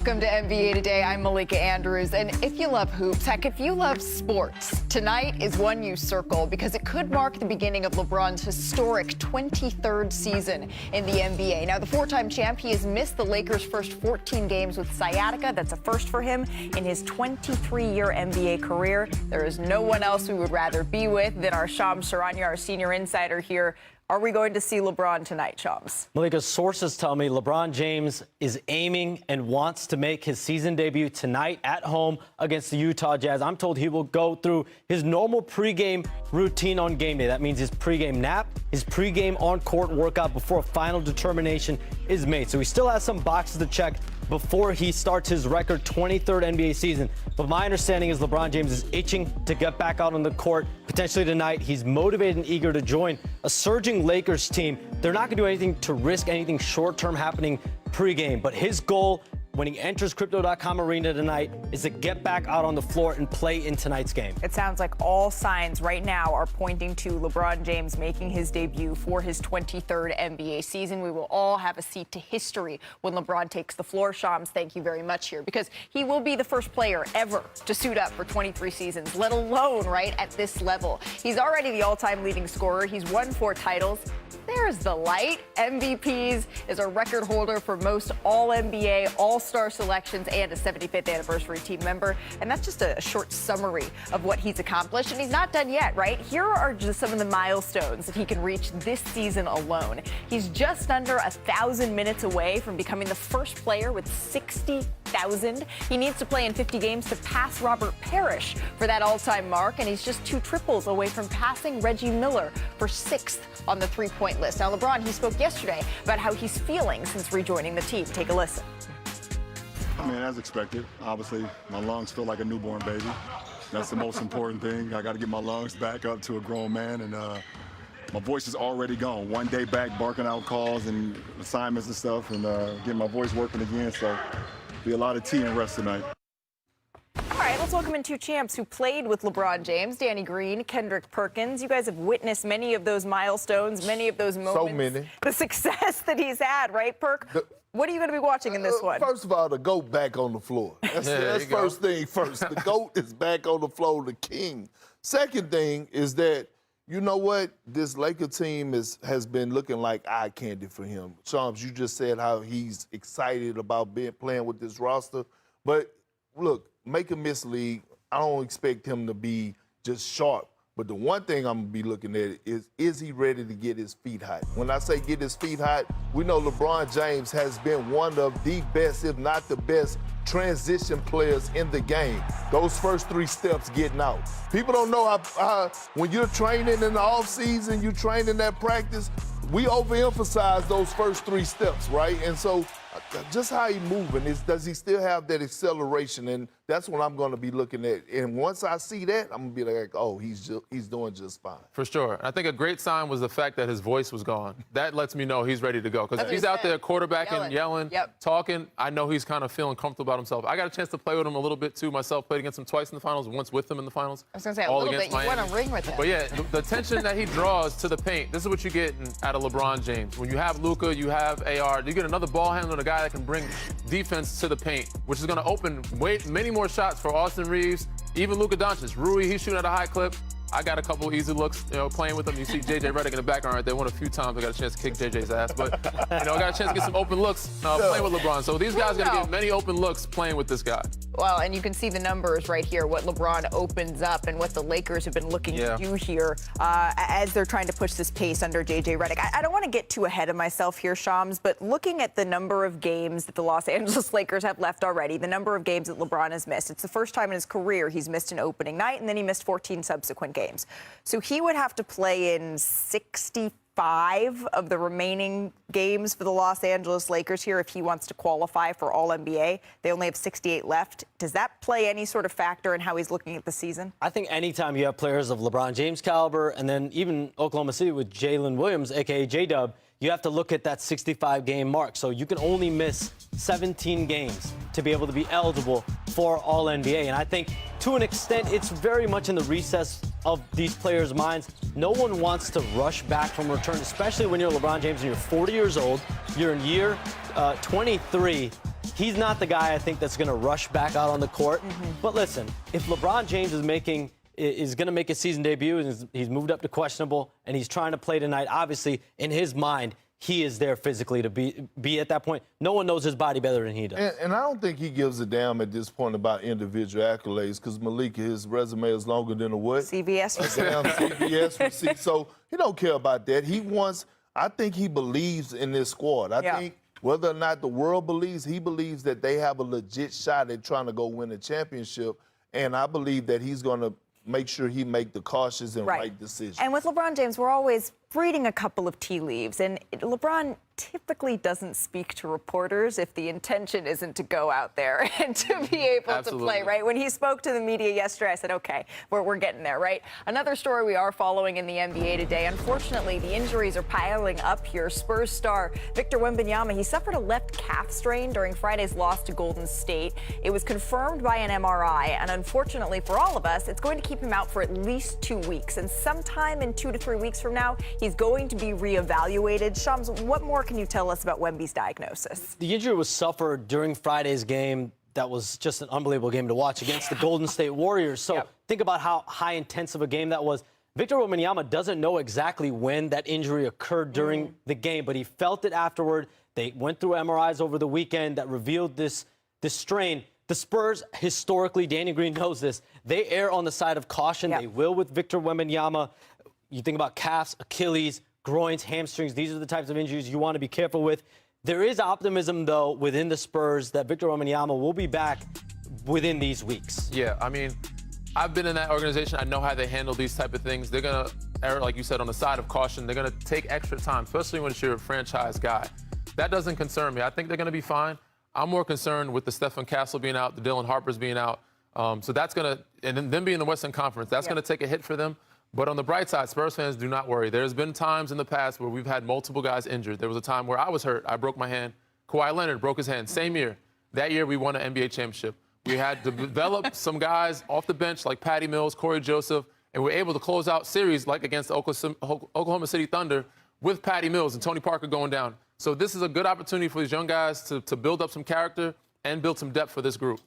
Welcome to NBA Today. I'm Malika Andrews. And if you love hoops, heck, if you love sports, tonight is one you circle because it could mark the beginning of LeBron's historic 23rd season in the NBA. Now, the four-time champ, he has missed the Lakers' first 14 games with sciatica. That's a first for him in his 23-year NBA career. There is no one else we would rather be with than our Shams Charania, our senior insider here. Are we going to see LeBron tonight, Shams? Malika, sources tell me LeBron James is aiming and wants to make his season debut tonight at home against the Utah Jazz. I'm told he will go through his normal pregame routine on game day. That means his pregame nap, his pregame on-court workout before a final determination is made. So he still has some boxes to check before he starts his record 23rd NBA season. But my understanding is LeBron James is itching to get back out on the court, potentially tonight. He's motivated and eager to join a surging Lakers team. They're not going to do anything to risk anything short-term happening pregame. But his goal when he enters Crypto.com Arena tonight is to get back out on the floor and play in tonight's game. It sounds like all signs right now are pointing to LeBron James making his debut for his 23rd NBA season. We will all have a seat to history when LeBron takes the floor. Shams, thank you very much here, because he will be the first player ever to suit up for 23 seasons, let alone, right, at this level. He's already the all-time leading scorer. He's won 4 titles. There's the light. MVPs, is a record holder for most All-NBA, All-Star selections, and a 75th anniversary team member. And that's just a short summary of what he's accomplished. And he's not done yet, right? Here are just some of the milestones that he can reach this season alone. He's just under 1,000 minutes away from becoming the first player with 60,000. He needs to play in 50 games to pass Robert Parrish for that all-time mark. And he's just 2 triples away from passing Reggie Miller for 6th on the three-point list. Now, LeBron, he spoke yesterday about how he's feeling since rejoining the team. Take a listen. I mean, as expected. Obviously, my lungs feel like a newborn baby. That's the most important thing. I got to get my lungs back up to a grown man, and my voice is already gone. One day back, barking out calls and assignments and stuff, and getting my voice working again. So, be a lot of tea and rest tonight. All right, let's welcome in 2 champs who played with LeBron James, Danny Green, Kendrick Perkins. You guys have witnessed many of those milestones, many of those moments. So many. The success that he's had, right, Perk? What are you going to be watching in this one? First of all, the GOAT back on the floor. That's first thing first. The GOAT is back on the floor, the king. Second thing is that, you know what? This Laker team has been looking like eye candy for him. Shams, you just said how he's excited about playing with this roster. But, look, make a mislead. I don't expect him to be just sharp. But the one thing I'm going to be looking at is he ready to get his feet hot? When I say get his feet hot, we know LeBron James has been one of the best, if not the best, transition players in the game. Those first 3 steps getting out. People don't know how when you're training in the offseason, you train in that practice, we overemphasize those first 3 steps, right? And so just how he moving, does he still have that acceleration? And that's what I'm going to be looking at. And once I see that, I'm going to be like, oh, he's doing just fine. For sure. I think a great sign was the fact that his voice was gone. That lets me know he's ready to go. Because if he's out there quarterbacking, yelling, talking, I know he's kind of feeling comfortable about himself. I got a chance to play with him a little bit, too, myself. Played against him twice in the finals, once with him in the finals. I was going to say, a little bit, you won a ring with him. But, yeah, the tension that he draws to the paint, this is what you get out of LeBron James. When you have Luka, you have AR, you get another ball handler, a guy that can bring defense to the paint, which is going to open many more shots for Austin Reeves, even Luka Doncic. Rui, he's shooting at a high clip. I got a couple easy looks, playing with him. You see J.J. Redick in the background right there. One a few times I got a chance to kick J.J.'s ass. But, I got a chance to get some open looks playing with LeBron. So these guys got to get many open looks playing with this guy. Well, and you can see the numbers right here, what LeBron opens up and what the Lakers have been looking to do here as they're trying to push this pace under J.J. Redick. I don't want to get too ahead of myself here, Shams, but looking at the number of games that the Los Angeles Lakers have left already, the number of games that LeBron has missed, it's the first time in his career he's missed an opening night, and then he missed 14 subsequent games. So he would have to play in 65 of the remaining games for the Los Angeles Lakers here if he wants to qualify for All-NBA. They only have 68 left. Does that play any sort of factor in how he's looking at the season? I think anytime you have players of LeBron James caliber, and then even Oklahoma City with Jalen Williams, a.k.a. J-Dub, you have to look at that 65-game mark. So you can only miss 17 games to be able to be eligible for All-NBA. And I think, to an extent, it's very much in the recess of these players' minds. No one wants to rush back from return, especially when you're LeBron James and you're 40 years old. You're in year 23. he's not the guy I think that's going to rush back out on the court. But listen, if LeBron James is going to make his season debut and he's moved up to questionable and he's trying to play tonight, obviously in his mind, he is there physically to be at that point. No one knows his body better than he does. And I don't think he gives a damn at this point about individual accolades because Malik, his resume is longer than a what? CBS receipt. Damn CBS receipt. So he don't care about that. I think he believes in this squad. I think whether or not the world believes, he believes that they have a legit shot at trying to go win a championship. And I believe that he's going to make sure he make the cautious and right decisions. And with LeBron James, we're always reading a couple of tea leaves, and LeBron typically doesn't speak to reporters if the intention isn't to go out there and to be able to play, right? When he spoke to the media yesterday, I said, okay, we're getting there, right? Another story we are following in the NBA today, unfortunately, the injuries are piling up here. Spurs star Victor Wembanyama, he suffered a left calf strain during Friday's loss to Golden State. It was confirmed by an MRI, and unfortunately for all of us, it's going to keep him out for at least 2 weeks. And sometime in 2 to 3 weeks from now, he's going to be reevaluated. Shams, what more can you tell us about Wemby's diagnosis? The injury was suffered during Friday's game. That was just an unbelievable game to watch against the Golden State Warriors. So think about how high intensive a game that was. Victor Wembanyama doesn't know exactly when that injury occurred during the game, but he felt it afterward. They went through MRIs over the weekend that revealed this strain. The Spurs, historically, Danny Green knows this, they err on the side of caution. They will with Victor Wembanyama. You think about calves, Achilles, groins, hamstrings. These are the types of injuries you want to be careful with. There is optimism, though, within the Spurs that Victor Wembanyama will be back within these weeks. Yeah, I mean, I've been in that organization. I know how they handle these type of things. They're going to err, like you said, on the side of caution. They're going to take extra time, especially when it's your franchise guy. That doesn't concern me. I think they're going to be fine. I'm more concerned with the Stephen Castle being out, the Dylan Harpers being out. So that's going to, and then them being in the Western Conference, that's going to take a hit for them. But on the bright side, Spurs fans, do not worry. There's been times in the past where we've had multiple guys injured. There was a time where I was hurt. I broke my hand. Kawhi Leonard broke his hand. Same year. That year, we won an NBA championship. We had to develop some guys off the bench like Patty Mills, Corey Joseph, and we were able to close out series like against the Oklahoma City Thunder with Patty Mills and Tony Parker going down. So this is a good opportunity for these young guys to build up some character and build some depth for this group.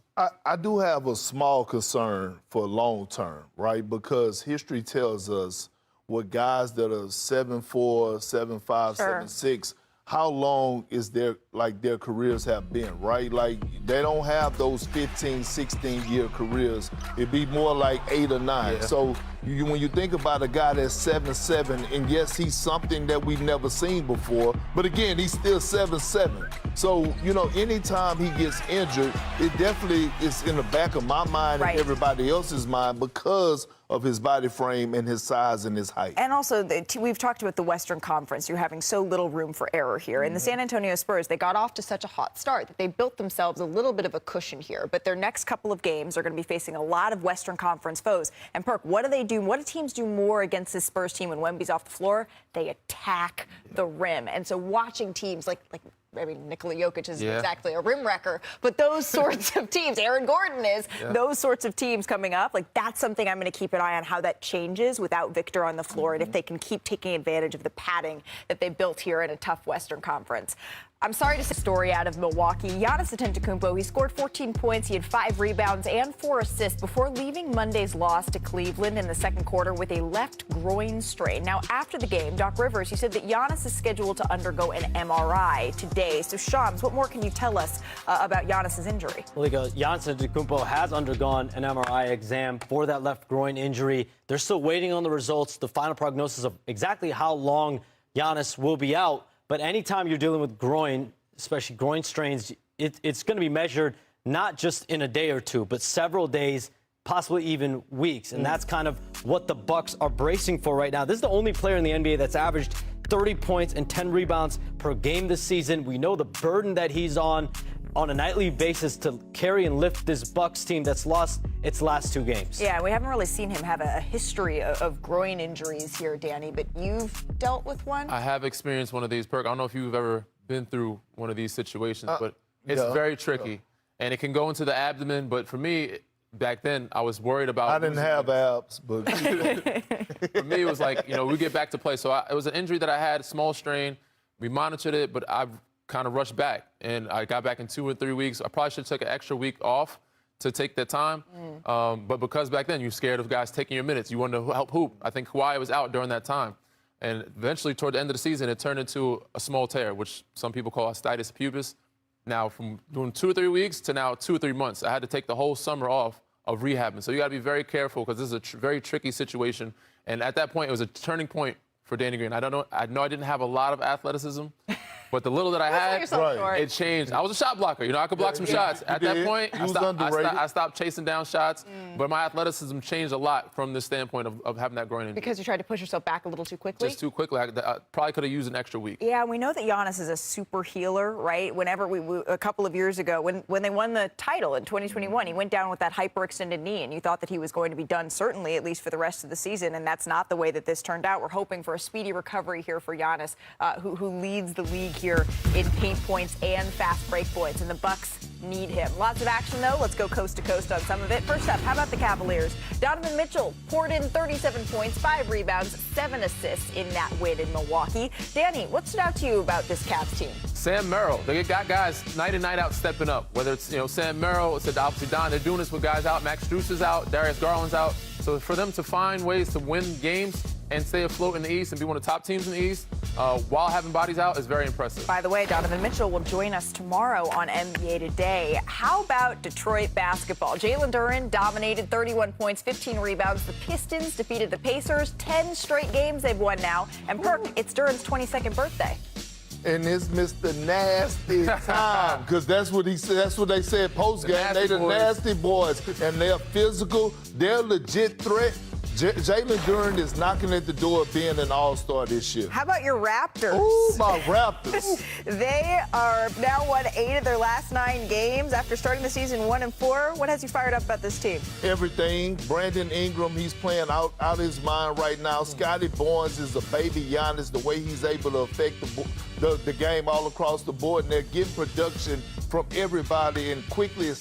I do have a small concern for long term, right? Because history tells us what guys that are 7'4", 7'5", 7'6", how long is their careers have been, right? Like they don't have those 15, 16-year careers. It'd be more like 8 or 9. Yeah. So when you think about a guy that's 7'7", and yes, he's something that we've never seen before, but again, he's still 7'7". So, you know, anytime he gets injured, it definitely is in the back of my mind and everybody else's mind because of his body frame and his size and his height. And also, we've talked about the Western Conference. You're having so little room for error here. In the San Antonio Spurs, they got off to such a hot start that they built themselves a little bit of a cushion here. But their next couple of games are going to be facing a lot of Western Conference foes. And, Perk, what do they do? What do teams do more against this Spurs team when Wemby's off the floor? They attack the rim. And so watching teams like I mean, Nikola Jokic isn't exactly a rim wrecker, but those sorts of teams, Aaron Gordon is, those sorts of teams coming up, like that's something I'm going to keep an eye on how that changes without Victor on the floor and if they can keep taking advantage of the padding that they built here in a tough Western Conference. I'm sorry to see a story out of Milwaukee. Giannis Antetokounmpo, he scored 14 points, he had 5 rebounds and 4 assists before leaving Monday's loss to Cleveland in the second quarter with a left groin strain. Now, after the game, Doc Rivers, he said that Giannis is scheduled to undergo an MRI today. So, Shams, what more can you tell us about Giannis's injury? Well, Giannis Antetokounmpo has undergone an MRI exam for that left groin injury. They're still waiting on the results, the final prognosis of exactly how long Giannis will be out. But anytime you're dealing with groin, especially groin strains, it's going to be measured not just in a day or two, but several days, possibly even weeks. And that's kind of what the Bucks are bracing for right now. This is the only player in the NBA that's averaged 30 points and 10 rebounds per game this season. We know the burden that he's on a nightly basis to carry and lift this Bucks team that's lost its last 2 games. Yeah, we haven't really seen him have a history of groin injuries here, Danny, but you've dealt with one? I have experienced one of these, Perk. I don't know if you've ever been through one of these situations, but it's very tricky. And it can go into the abdomen, but for me, back then, I was worried about... I didn't have abs, but... For me, it was like, you know, we get back to play. So it was an injury that I had, small strain. We monitored it, but kind of rushed back. And I got back in 2 or 3 weeks. I probably should have took an extra week off to take that time. But because back then you're scared of guys taking your minutes, you wanted to help hoop. I think Kawhi was out during that time. And eventually, toward the end of the season, it turned into a small tear, which some people call osteitis pubis. Now, from doing 2 or 3 weeks to now 2 or 3 months, I had to take the whole summer off of rehabbing. So you got to be very careful because this is a very tricky situation. And at that point, it was a turning point for Danny Green. I know I didn't have a lot of athleticism, but the little that I had, it changed. I was a shot blocker. You know, I could block some shots. At that point, I stopped chasing down shots, but my athleticism changed a lot from the standpoint of having that groin injury. Because you tried to push yourself back a little too quickly? Just too quickly. I probably could have used an extra week. Yeah, we know that Giannis is a super healer, right? Whenever a couple of years ago, when they won the title in 2021, he went down with that hyperextended knee, and you thought that he was going to be done, certainly, at least for the rest of the season, and that's not the way that this turned out. We're hoping for a speedy recovery here for Giannis, who leads the league here in paint points and fast break points, and the Bucks need him. Lots of action, though. Let's go coast to coast on some of it. First up, how about the Cavaliers? Donovan Mitchell poured in 37 points, 5 rebounds, 7 assists in that win in Milwaukee. Danny, what stood out to you about this Cavs team? Sam Merrill. They got guys night in, night out stepping up. Whether it's, Sam Merrill, it's obviously Don. They're doing this with guys out. Max Strus is out. Darius Garland's out. So for them to find ways to win games and stay afloat in the East and be one of the top teams in the East while having bodies out is very impressive. By the way, Donovan Mitchell will join us tomorrow on NBA Today. How about Detroit basketball? Jalen Darryn dominated, 31 points, 15 rebounds. The Pistons defeated the Pacers, 10 straight games they've won now. And Perk, it's Darryn's 22nd birthday. And it's Mr. Nasty Time, because that's what he said. That's what they said post game. They the nasty boys, and they're physical. They're a legit threat. Jalen Darryn is knocking at the door of being an all-star this year. How about your Raptors? Ooh, my Raptors. They are now won 8 of their last 9 games after starting the season 1-4. What has you fired up about this team? Everything. Brandon Ingram, he's playing out his mind right now. Scotty Barnes is a baby Giannis, the way he's able to affect the game all across the board. And they're getting production from everybody and quickly is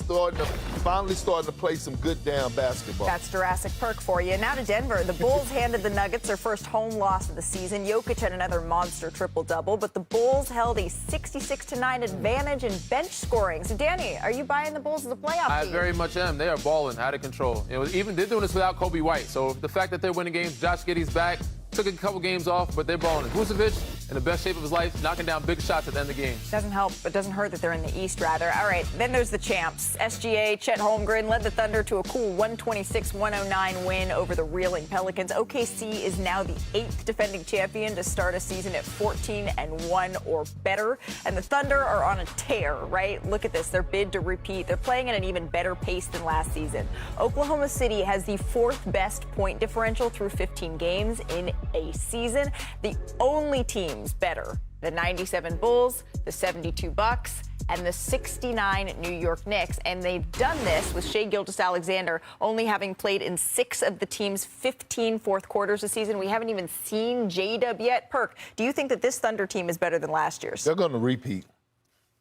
finally starting to play some good damn basketball. That's Jurassic Perk for you. Now to Denver. The Bulls handed the Nuggets their first home loss of the season. Jokic had another monster triple-double, but the Bulls held a 66-9 advantage in bench scoring. So, Danny, are you buying the Bulls as a playoff team? I very much am. They are balling, out of control. Even they're doing this without Kobe White. So the fact that they're winning games, Josh Giddey's back, took a couple games off, but they're balling. Vucevic in the best shape of his life, knocking down big shots at the end of the game. Doesn't help, but doesn't hurt that they're in the East, rather. All right, then there's the champs. SGA, Chet Holmgren led the Thunder to a cool 126-109 win over the reeling Pelicans. OKC is now the 8th defending champion to start a season at 14-1 or better. And the Thunder are on a tear, right? Look at this, their bid to repeat. They're playing at an even better pace than last season. Oklahoma City has the 4th best point differential through 15 games in a season. The only teams better, the 97 Bulls, the 72 Bucks, and the 69 New York Knicks. And they've done this with Shai Gilgeous-Alexander only having played in 6 of the team's 15 fourth quarters this season. We haven't even seen J-Dub yet. Perk, do you think that this Thunder team is better than last year's? They're going to repeat.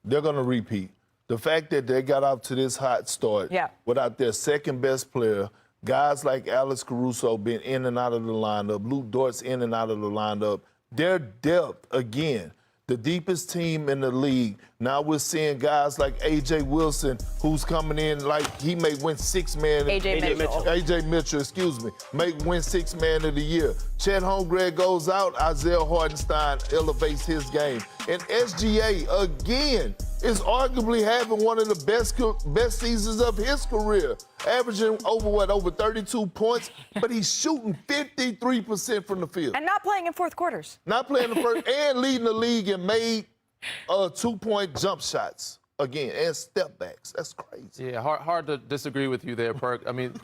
They're going to repeat. The fact that they got out to this hot start without their second best player, guys like Alex Caruso being in and out of the lineup, Luke Dort's in and out of the lineup, their depth, again, the deepest team in the league. Now we're seeing guys like A.J. Wilson, who's coming in like he may win 6 man. A.J. Mitchell, excuse me, may win 6 man of the year. Chet Holmgren goes out, Isaiah Hartenstein elevates his game. And SGA, again, is arguably having one of the best seasons of his career, averaging over 32 points, but he's shooting 53% from the field. And not playing in fourth quarters. Not playing the first, and leading the league in made 2-point jump shots, again, and step backs. That's crazy. Yeah, hard to disagree with you there, Perk. I mean,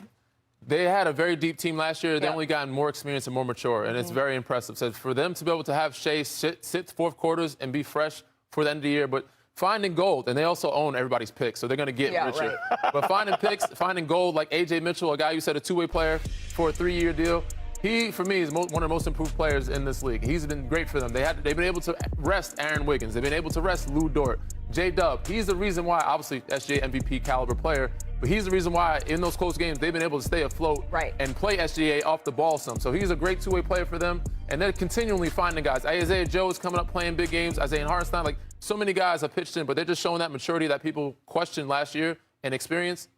they had a very deep team last year. They only gotten more experience and more mature, and it's very impressive. So for them to be able to have Shai sit fourth quarters and be fresh for the end of the year, but finding gold, and they also own everybody's picks, so they're going to get richer. Right. But finding picks, finding gold like A.J. Mitchell, a guy you said a 2-way player for a 3-year deal, he, for me, is one of the most improved players in this league. He's been great for them. They've been able to rest Aaron Wiggins. They've been able to rest Lou Dort. J-Dub, he's the reason why, obviously, SGA MVP caliber player, but he's the reason why in those close games they've been able to stay afloat and play SGA off the ball some. So he's a great 2-way player for them, and they're continually finding guys. Isaiah Joe is coming up playing big games. Isaiah Hartenstein, like so many guys have pitched in, but they're just showing that maturity that people questioned last year and experience.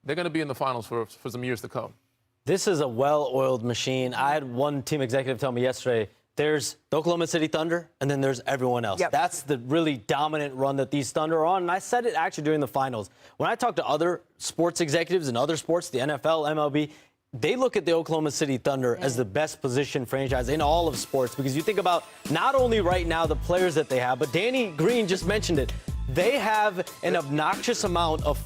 They're going to be in the finals for some years to come. This is a well-oiled machine. I had one team executive tell me yesterday, there's the Oklahoma City Thunder, and then there's everyone else. Yep. That's the really dominant run that these Thunder are on, and I said it actually during the finals. When I talk to other sports executives in other sports, the NFL, MLB, they look at the Oklahoma City Thunder as the best positioned franchise in all of sports, because you think about not only right now the players that they have, but Danny Green just mentioned it. They have an obnoxious amount of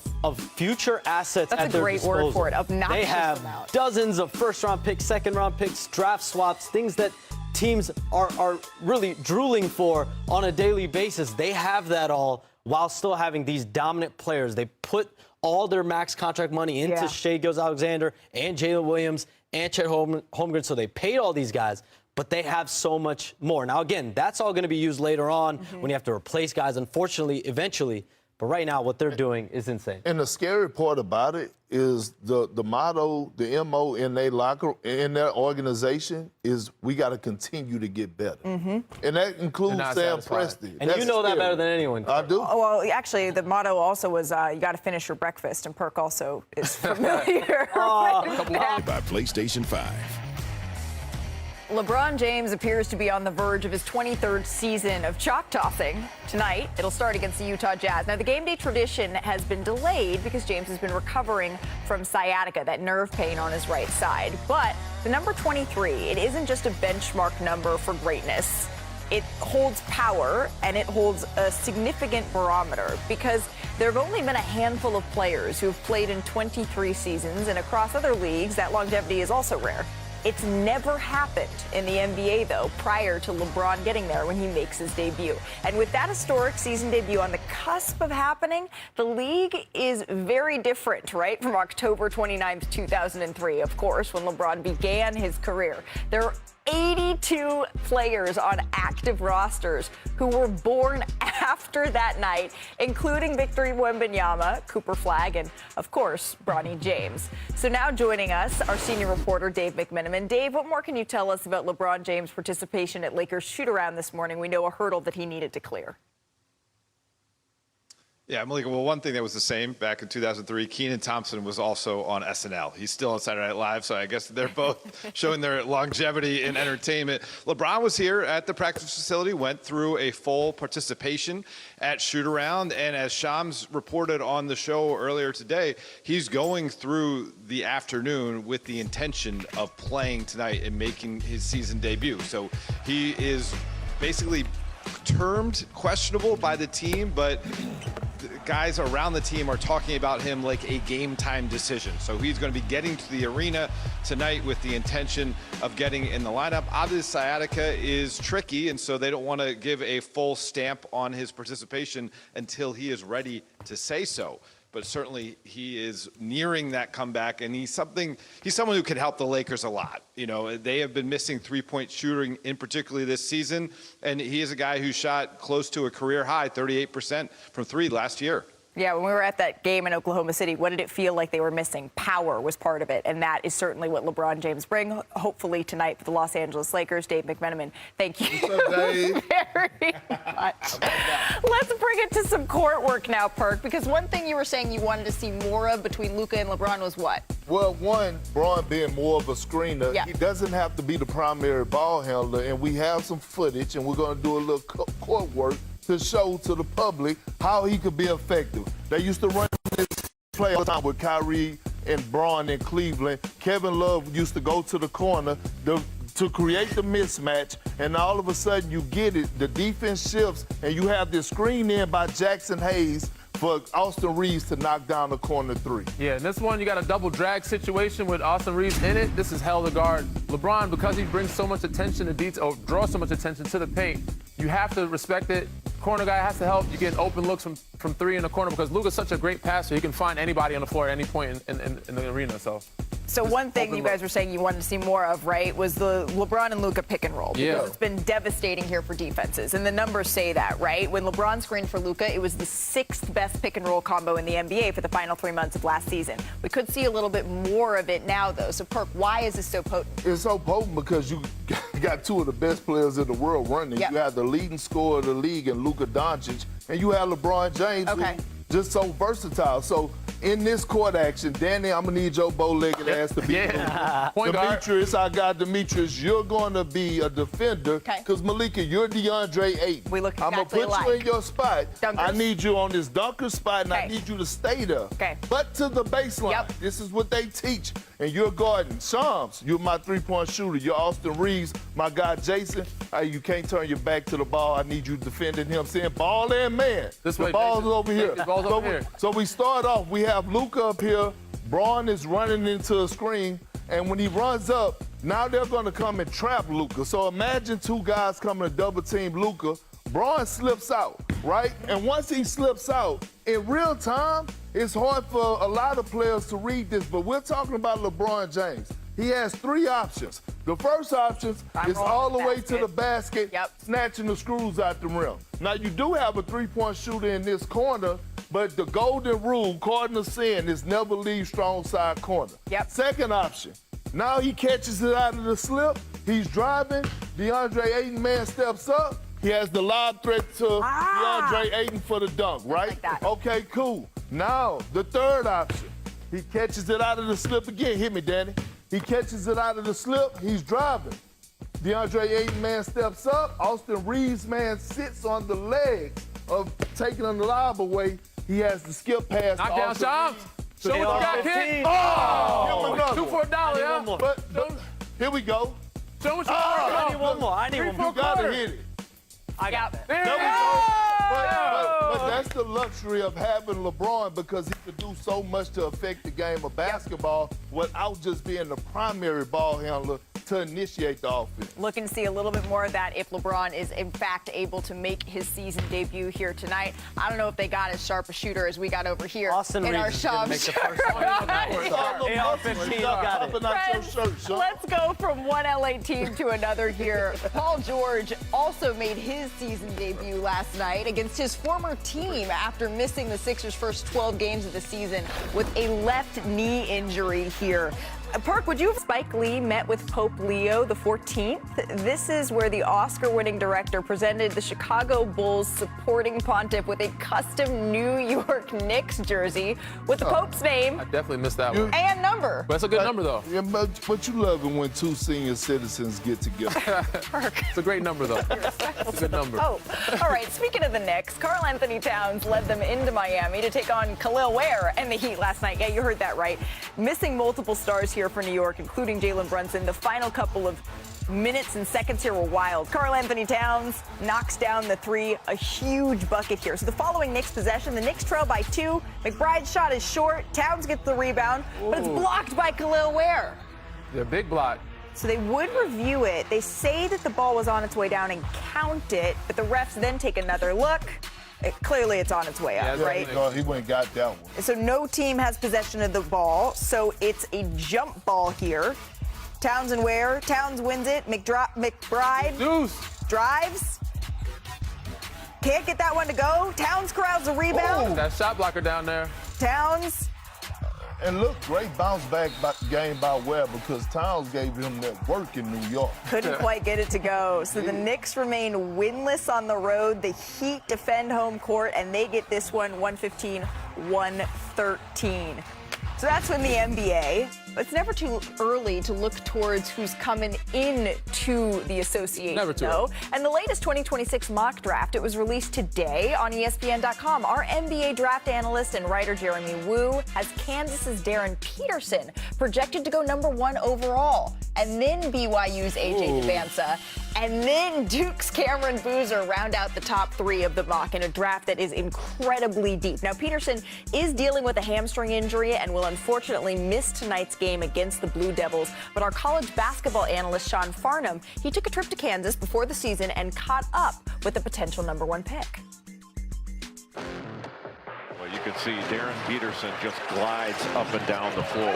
future assets That's at their disposal. That's a great word for it, obnoxious They have amount. dozens of first-round picks, second-round picks, draft swaps, things that teams are really drooling for on a daily basis. They have that all while still having these dominant players. They put all their max contract money into Shai Gilgeous-Alexander and Jalen Williams and Chet Holmgren, so they paid all these guys. But they have so much more. Now, again, that's all going to be used later on when you have to replace guys, unfortunately, eventually. But right now, what they're doing is insane. And the scary part about it is the motto, the MO in their organization is we got to continue to get better. And that includes Sam Presti. And you know that better than anyone. I do. Oh, well, actually, the motto also was you got to finish your breakfast, and Perk also is familiar. By PlayStation 5. LeBron James appears to be on the verge of his 23rd season of chalk tossing. Tonight, it'll start against the Utah Jazz. Now, the game day tradition has been delayed because James has been recovering from sciatica, that nerve pain on his right side. But the number 23, it isn't just a benchmark number for greatness. It holds power, and it holds a significant barometer, because there have only been a handful of players who have played in 23 seasons, and across other leagues, that longevity is also rare. It's never happened in the NBA, though, prior to LeBron getting there when he makes his debut. And with that historic season debut on the cusp of happening, the league is very different, right, from October 29th, 2003, of course, when LeBron began his career. There are 82 players on active rosters who were born after that night, including Victor Wembanyama, Cooper Flagg, and, of course, Bronny James. So now joining us, our senior reporter, Dave McMenamin. Dave, what more can you tell us about LeBron James' participation at Lakers shoot-around this morning? We know a hurdle that he needed to clear. Yeah, Malika, well, one thing that was the same back in 2003, Kenan Thompson was also on SNL. He's still on Saturday Night Live, so I guess they're both showing their longevity in entertainment. LeBron was here at the practice facility, went through a full participation at shoot-around, and as Shams reported on the show earlier today, he's going through the afternoon with the intention of playing tonight and making his season debut. So he is basically termed questionable by the team, but guys around the team are talking about him like a game time decision. So he's going to be getting to the arena tonight with the intention of getting in the lineup. Obviously, sciatica is tricky, and so they don't want to give a full stamp on his participation until he is ready to say so. But certainly he is nearing that comeback, and he's someone who can help the Lakers a lot. You know, they have been missing three-point shooting in particularly this season, and he is a guy who shot close to a career high, 38% from three last year. Yeah, when we were at that game in Oklahoma City, what did it feel like they were missing? Power was part of it, and that is certainly what LeBron James brings, hopefully tonight for the Los Angeles Lakers. Dave McMenamin, thank you very much. Let's bring it to some court work now, Perk, because one thing you were saying you wanted to see more of between Luka and LeBron was what? Well, one, Bron being more of a screener, Yeah. he doesn't have to be the primary ball handler, and we have some footage, and we're going to do a little court work to show to the public how he could be effective. They used to run this play all the time with Kyrie and Bron in Cleveland. Kevin Love used to go to the corner to create the mismatch, and all of a sudden you get it. The defense shifts, and you have this screen in by Jackson Hayes for Austin Reeves to knock down the corner three. Yeah, and this one, you got a double drag situation with Austin Reeves in it. This is hell to guard. LeBron, because he brings so much attention to detail, or draws so much attention to the paint, you have to respect it. Corner guy has to help. You get open looks from three in the corner because Luka's such a great passer. He can find anybody on the floor at any point in the arena. So So one thing you guys were saying you wanted to see more of, right, was the LeBron and Luka pick and roll. Because it's been devastating here for defenses. And the numbers say that, right? When LeBron screened for Luka, it was the 6th best pick and roll combo in the NBA for the final 3 months of last season. We could see a little bit more of it now, though. So, Perk, why is this so potent? It's so potent because you got two of the best players in the world running. Yep. You have the leading scorer of the league in Luka Doncic, and you have LeBron James, who's just so versatile. So in this court action, Danny, I'm going to need your bow-legged ass to be Point guard. Demetrius, you're going to be a defender because, Malika, you're DeAndre Ayton. We look I'm going to put you in your spot. Dunkers. I need you on this dunker spot, and I need you to stay there. But to the baseline. This is what they teach. And you're guarding Shams. You're my three-point shooter. You're Austin Reeves, my guy Jason. Hey, you can't turn your back to the ball. I need you defending him, saying ball and man. This the way, ball's Jason. over here. The ball's over here. So we start off, we have Luka up here. Braun is running into a screen. And when he runs up, now they're going to come and trap Luka. So imagine two guys coming to double team Luka. Braun slips out, right? And once he slips out, in real time, it's hard for a lot of players to read this, but we're talking about LeBron James. He has 3 options. The first option is all the way to the basket, snatching the screws out the rim. Now, you do have a three-point shooter in this corner, but the golden rule, cardinal sin, is never leave strong side corner. Second option, now he catches it out of the slip. He's driving. DeAndre Ayton, man, steps up. He has the lob threat to DeAndre Ayton for the dunk, right? Okay, cool. Now, the third option. He catches it out of the slip again. Hit me, Danny. He catches it out of the slip. He's driving. DeAndre Ayton, man, steps up. Austin Reeves, man, sits on the legs of taking the lob away. He has the skip pass. Knock down Shams. Show what you got, kid. Oh! 2 for $1, yeah? But here we go. Show what you got. I need one more. I need one more. You got to hit it. I got it. There we go. But that's the luxury of having LeBron because he could do so much to affect the game of basketball without just being the primary ball handler to initiate the offense. Looking to see a little bit more of that if LeBron is, in fact, able to make his season debut here tonight. I don't know if they got as sharp a shooter as we got over here Austin in our Reeves is gonna make the first one. AR-15 got it. Friends, let's go from one LA team to another here. Paul George also made his season debut last night against his former team after missing the Sixers' first 12 games of the season with a left knee injury here. Perk, would you have Spike Lee met with Pope Leo the 14th? This is where the Oscar-winning director presented the Chicago Bulls supporting pontiff with a custom New York Knicks jersey with the Pope's name. I definitely missed that one. And number. But it's a good number, though. Yeah, but you love it when two senior citizens get together. It's a great number, though. It's a good number. Oh, all right. Speaking of the Knicks, Karl Anthony Towns led them into Miami to take on Khalil Ware and the Heat last night. Yeah, you heard that right. Missing multiple stars here for New York, including Jalen Brunson. The final couple of minutes and seconds here were wild. Karl Anthony Towns knocks down the 3, a huge bucket here. So the following Knicks possession, the Knicks trail by 2. McBride's shot is short. Towns gets the rebound, but it's blocked by Khalil Ware. Yeah, big block. So they would review it. They say that the ball was on its way down and count it, but the refs then take another look. Clearly it's on its way up, right? He went and got that one. So no team has possession of the ball, so it's a jump ball here. Towns and Ware. Towns wins it. McBride drives. Can't get that one to go. Towns corrals a rebound. That shot blocker down there. Towns. And look, great bounce back game by Webb because Towns gave him that work in New York. Couldn't quite get it to go. So the Knicks remain winless on the road. The Heat defend home court, and they get this one 115-113. So that's when the NBA. But it's never too early to look towards who's coming in-to the association, Never too though. early. And the latest 2026 mock draft, it was released today on ESPN.com. Our NBA draft analyst and writer Jeremy Wu has Kansas's Darryn Peterson projected to go number 1 overall. And then BYU's AJ Devanza. And then Duke's Cameron Boozer round out the top 3 of the mock in a draft that is incredibly deep. Now, Peterson is dealing with a hamstring injury and will unfortunately miss tonight's game against the Blue Devils. But our college basketball analyst, Sean Farnham, he took a trip to Kansas before the season and caught up with the potential number 1 pick. Well, you can see Darryn Peterson just glides up and down the floor.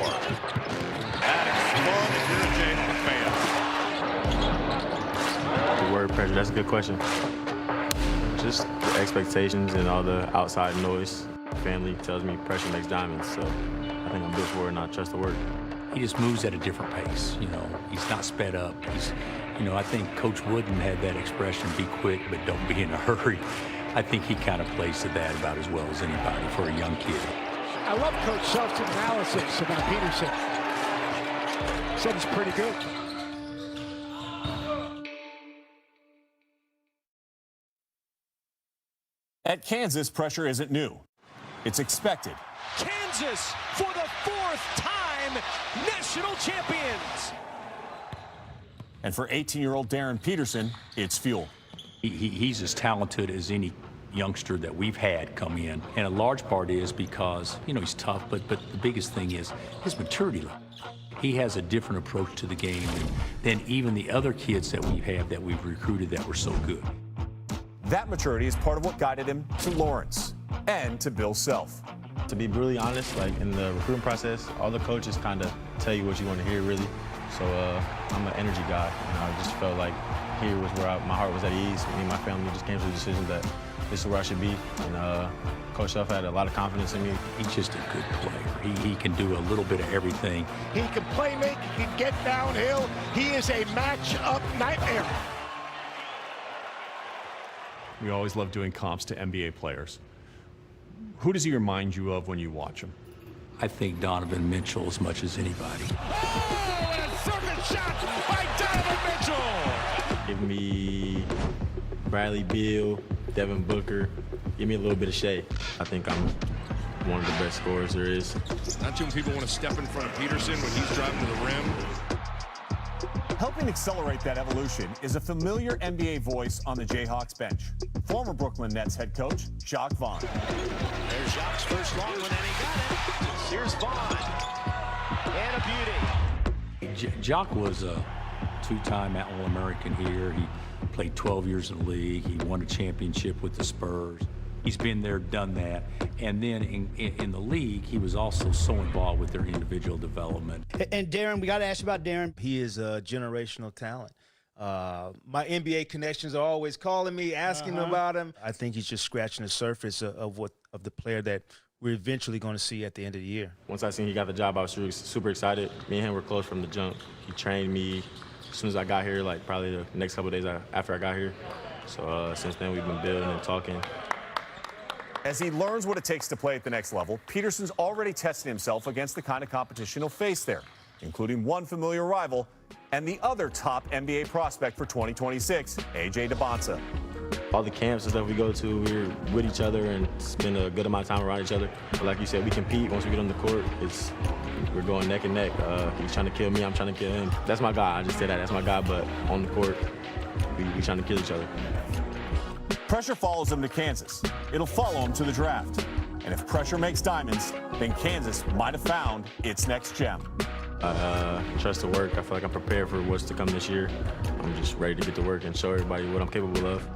That is fun if you're a Jayhawk fan. The word pressure, that's a good question. Just the expectations and all the outside noise. Family tells me pressure makes diamonds, so I think I'm built for it and I trust the work. He just moves at a different pace, you know. He's not sped up. I think Coach Wooden had that expression, be quick, but don't be in a hurry. I think he kind of plays to that about as well as anybody for a young kid. I love Coach Self's analysis about Peterson. Said he's pretty good. At Kansas, pressure isn't new. It's expected. Kansas, for the 4th time, national champions. And for 18-year-old Darryn Peterson, it's fuel. He's as talented as any youngster that we've had come in. And a large part is because, he's tough, but the biggest thing is his maturity level. He has a different approach to the game than even the other kids that we've recruited that were so good. That maturity is part of what guided him to Lawrence and to Bill Self. To be brutally honest, like in the recruiting process, all the coaches kind of tell you what you want to hear, really. So I'm an energy guy, and I just felt like here was where my heart was at ease. Me and my family just came to the decision that this is where I should be. And Coach Self had a lot of confidence in me. He's just a good player. He can do a little bit of everything. He can play make, he can get downhill. He is a match-up nightmare. We always love doing comps to NBA players. Who does he remind you of when you watch him? I think Donovan Mitchell as much as anybody. Oh, and a circuit shot by Donovan Mitchell! Give me Bradley Beal, Devin Booker. Give me a little bit of shade. I think I'm one of the best scorers there is. Not too many people want to step in front of Peterson when he's driving to the rim. Helping accelerate that evolution is a familiar NBA voice on the Jayhawks bench. Former Brooklyn Nets head coach, Jacques Vaughn. There's Jacques' first long one, and he got it. Here's Vaughn. And a beauty. Jacques was a two-time All-American here. He played 12 years in the league. He won a championship with the Spurs. He's been there, done that. And then in the league, he was also so involved with their individual development. And Darryn, we got to ask you about Darryn. He is a generational talent. My NBA connections are always calling me, asking about him. I think he's just scratching the surface of the player that we're eventually going to see at the end of the year. Once I seen he got the job, I was super excited. Me and him were close from the jump. He trained me as soon as I got here, like probably the next couple of days after I got here. So since then, we've been building and talking. As he learns what it takes to play at the next level, Peterson's already tested himself against the kind of competition he'll face there, including one familiar rival and the other top NBA prospect for 2026, A.J. Debonsa. All the camps and stuff we go to, we're with each other and spend a good amount of time around each other. But like you said, we compete. Once we get on the court, we're going neck and neck. He's trying to kill me, I'm trying to kill him. That's my guy. I just said that. That's my guy. But on the court, we trying to kill each other. Pressure follows him to Kansas. It'll follow him to the draft. And if pressure makes diamonds, then Kansas might have found its next gem. Trust the work. I feel like I'm prepared for what's to come this year. I'm just ready to get to work and show everybody what I'm capable of.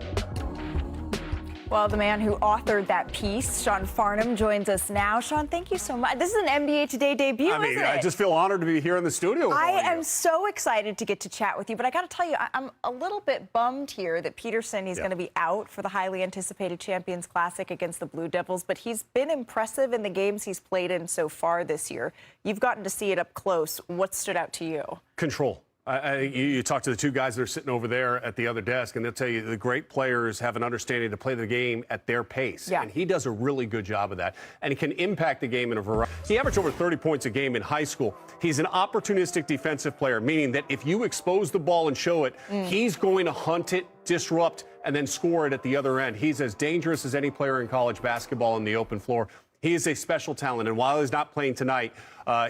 Well, the man who authored that piece, Sean Farnham, joins us now. Sean, thank you so much. This is an NBA Today debut, isn't it? I just feel honored to be here in the studio with all of you. I am so excited to get to chat with you, but I got to tell you, I'm a little bit bummed here that Peterson, he's going to be out for the highly anticipated Champions Classic against the Blue Devils, but he's been impressive in the games he's played in so far this year. You've gotten to see it up close. What stood out to you? Control. You talk to the two guys that are sitting over there at the other desk, and they'll tell you the great players have an understanding to play the game at their pace. Yeah. And he does a really good job of that. And he can impact the game in a variety. He averaged over 30 points a game in high school. He's an opportunistic defensive player, meaning that if you expose the ball and show it, he's going to hunt it, disrupt, and then score it at the other end. He's as dangerous as any player in college basketball on the open floor. He is a special talent, and while he's not playing tonight,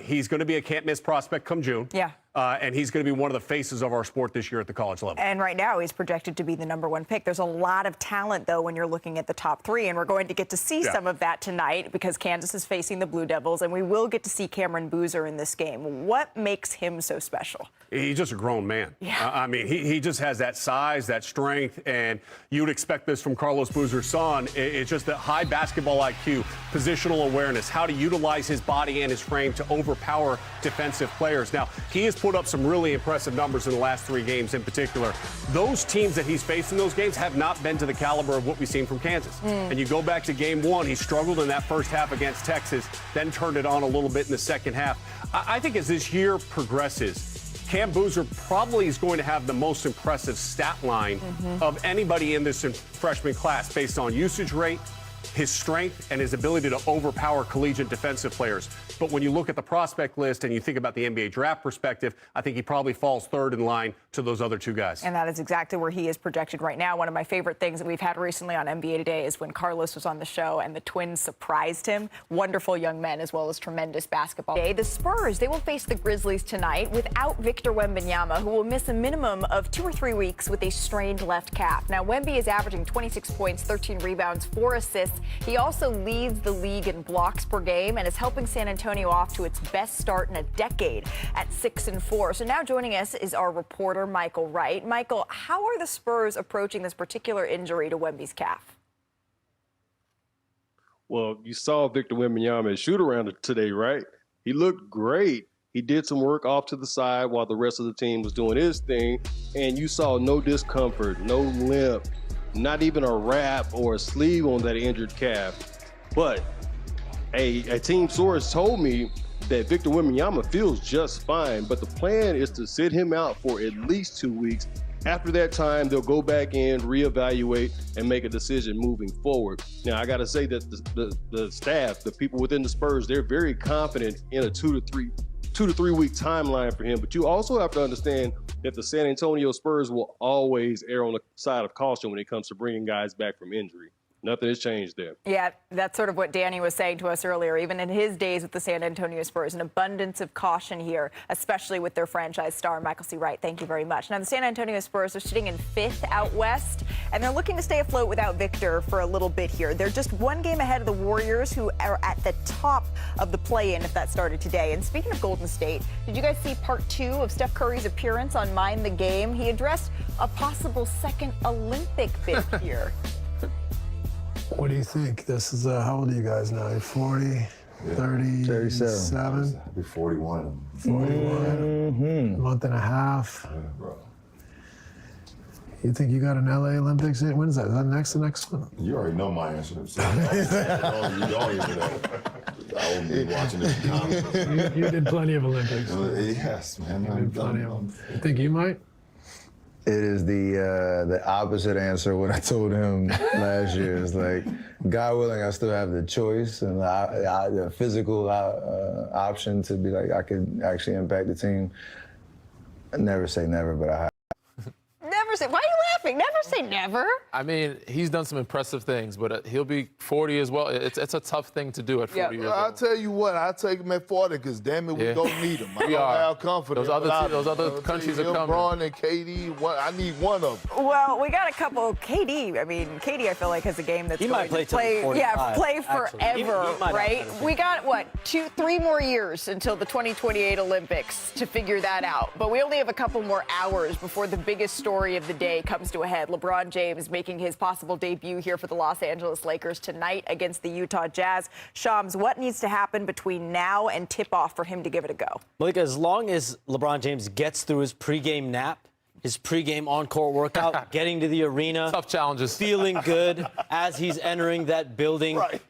he's going to be a can't-miss prospect come June. Yeah. and he's going to be one of the faces of our sport this year at the college level. And right now, he's projected to be the #1 pick. There's a lot of talent, though, when you're looking at the top 3, and we're going to get to see some of that tonight because Kansas is facing the Blue Devils, and we will get to see Cameron Boozer in this game. What makes him so special? He's just a grown man. Yeah. I mean, he just has that size, that strength, and you would expect this from Carlos Boozer's son. It's just that high basketball IQ, positional awareness, how to utilize his body and his frame to overpower defensive players. Now, he has put up some really impressive numbers in the last 3 games in particular. Those teams that he's faced in those games have not been to the caliber of what we've seen from Kansas. And you go back to game 1, he struggled in that first half against Texas, then turned it on a little bit in the second half. I think as this year progresses, Cam Boozer probably is going to have the most impressive stat line of anybody in this freshman class based on usage rate, his strength, and his ability to overpower collegiate defensive players. But when you look at the prospect list and you think about the NBA draft perspective, I think he probably falls 3rd in line to those other 2 guys. And that is exactly where he is projected right now. One of my favorite things that we've had recently on NBA Today is when Carlos was on the show and the Twins surprised him. Wonderful young men as well as tremendous basketball. The Spurs, they will face the Grizzlies tonight without Victor Wembanyama, who will miss a minimum of 2 or 3 weeks with a strained left calf. Now, Wemby is averaging 26 points, 13 rebounds, 4 assists. He also leads the league in blocks per game and is helping San Antonio off to its best start in a decade at 6-4. So now joining us is our reporter, Michael Wright. Michael, how are the Spurs approaching this particular injury to Wemby's calf? Well, you saw Victor Wembanyama shoot around today, right? He looked great. He did some work off to the side while the rest of the team was doing his thing, and you saw no discomfort, no limp, not even a wrap or a sleeve on that injured calf. But a team source told me that Victor Wembanyama feels just fine, but the plan is to sit him out for at least 2 weeks. After that time, they'll go back in, reevaluate, and make a decision moving forward. Now, I got to say that the staff, the people within the Spurs, they're very confident in a 2 to 3 week timeline for him. But you also have to understand that the San Antonio Spurs will always err on the side of caution when it comes to bringing guys back from injury. Nothing has changed there. Yeah, that's sort of what Danny was saying to us earlier. Even in his days with the San Antonio Spurs, an abundance of caution here, especially with their franchise star, Michael C. Wright. Thank you very much. Now, the San Antonio Spurs are sitting in 5th out west, and they're looking to stay afloat without Victor for a little bit here. They're just 1 game ahead of the Warriors, who are at the top of the play-in if that started today. And speaking of Golden State, did you guys see part 2 of Steph Curry's appearance on Mind the Game? He addressed a possible 2nd Olympic bid here. What do you think? This is, how old are you guys now? 40, 37? I'll be 41. 41. A month and a half. Yeah, bro. You think you got an LA Olympics? When is that? Is that the next one? You already know my answer. So you don't even know. I won't be watching this. You did plenty of Olympics. Yes, man. You did plenty of them. You think you might? It is the opposite answer what I told him last year. It's like, God willing, I still have the choice and the physical option to be like, I could actually impact the team. I never say never, but I have. Never say. Why are you laughing? Never say never. I mean, he's done some impressive things, but he'll be 40 as well. It's a tough thing to do at 40 years old. I'll tell you what, I'll take him at 40 because, damn it, we don't need him. I don't have confidence. Those other countries are coming. LeBron and KD, I need one of them. Well, we got a couple. KD, I feel like has a game that's he going might to play forever, right? We got, 2-3 more years until the 2028 Olympics to figure that out. But we only have a couple more hours before the biggest story of the day comes to a head. LeBron James making his possible debut here for the Los Angeles Lakers tonight against the Utah Jazz. Shams, what needs to happen between now and tip-off for him to give it a go? Like, as long as LeBron James gets through his pregame nap, his pregame on-court workout, getting to the arena. Tough challenges. Feeling good as he's entering that building. Right.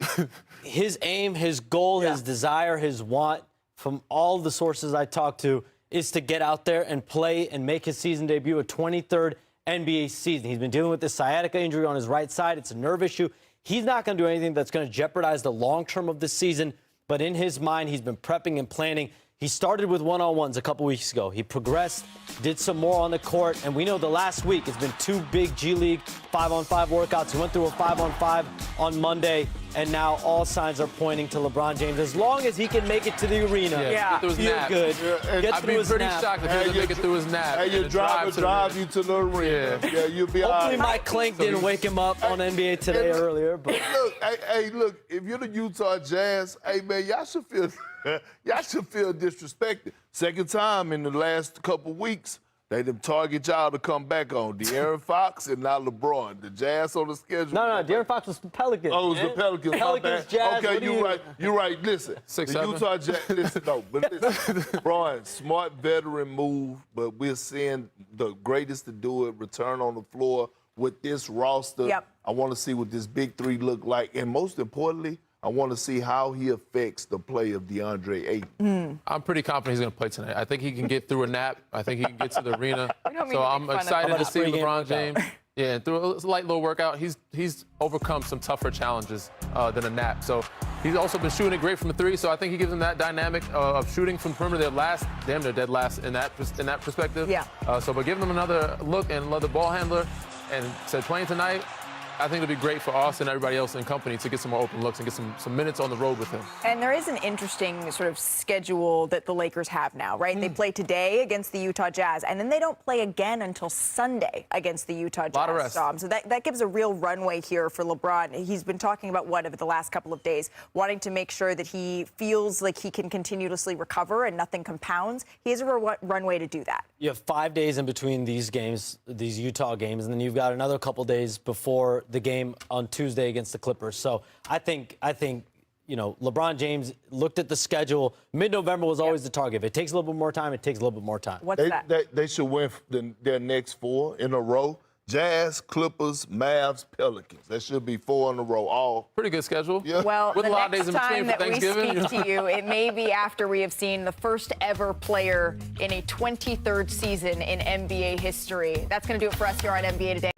His aim, his goal, his desire, his want, from all the sources I talked to, is to get out there and play and make his season debut, a 23rd NBA season. He's been dealing with this sciatica injury on his right side. It's a nerve issue. He's not going to do anything that's going to jeopardize the long term of the season, but in his mind, he's been prepping and planning. He started with one-on-ones a couple weeks ago. He progressed, did some more on the court, and we know the last week has been 2 big G League 5-on-5 workouts. He went through a 5-on-5 on Monday. and now all signs are pointing to LeBron James. As long as he can make it to the arena, Get through his feel nap. good. Get I'd through be his pretty nap. shocked if he doesn't make it through his nap. Hey, your driver drive you to the arena. Yeah, you'll be all Hopefully right. Mike Clink didn't wake him up on NBA Today earlier. But Look, if you're the Utah Jazz, hey man, y'all should feel disrespected. Second time in the last couple weeks, they done target y'all to come back on. De'Aaron Fox and now LeBron. The Jazz on the schedule. No, De'Aaron Fox was the Pelicans. Oh, it was the Pelicans. Pelicans, Jazz. Okay, you're right. You're right. Listen, 6-7. the Utah Jazz. Listen, no, but listen, Brian, smart veteran move, but we're seeing the greatest to do it return on the floor with this roster. Yep. I want to see what this big three look like, and most importantly, I want to see how he affects the play of DeAndre Ayton. I'm pretty confident he's going to play tonight. I think he can get through a nap. I think he can get to the arena. So I'm excited to see LeBron James. Yeah, through a light little workout, he's overcome some tougher challenges than a nap. So he's also been shooting it great from the three. So I think he gives him that dynamic of shooting from perimeter. Damn near dead last in that perspective. Yeah. But giving him another look and another ball handler, and so playing tonight, I think it'll be great for us and everybody else in company to get some more open looks and get some minutes on the road with him. And there is an interesting sort of schedule that the Lakers have now, right? They play today against the Utah Jazz, and then they don't play again until Sunday against the Utah Jazz. A lot of rest. So that gives a real runway here for LeBron. He's been talking about over the last couple of days, wanting to make sure that he feels like he can continuously recover and nothing compounds. He has a runway to do that. You have 5 days in between these games, these Utah games, and then you've got another couple days before the game on Tuesday against the Clippers. So I think LeBron James looked at the schedule. Mid-November was always the target. If it takes a little bit more time, it takes a little bit more time. What's that? They should win their next 4 in a row. Jazz, Clippers, Mavs, Pelicans. That should be 4 in a row. All pretty good schedule. Yeah. Well, With the a lot of next days in between time for that we Thanksgiving. speak to you, it may be after we have seen the first ever player in a 23rd season in NBA history. That's going to do it for us here on NBA Today.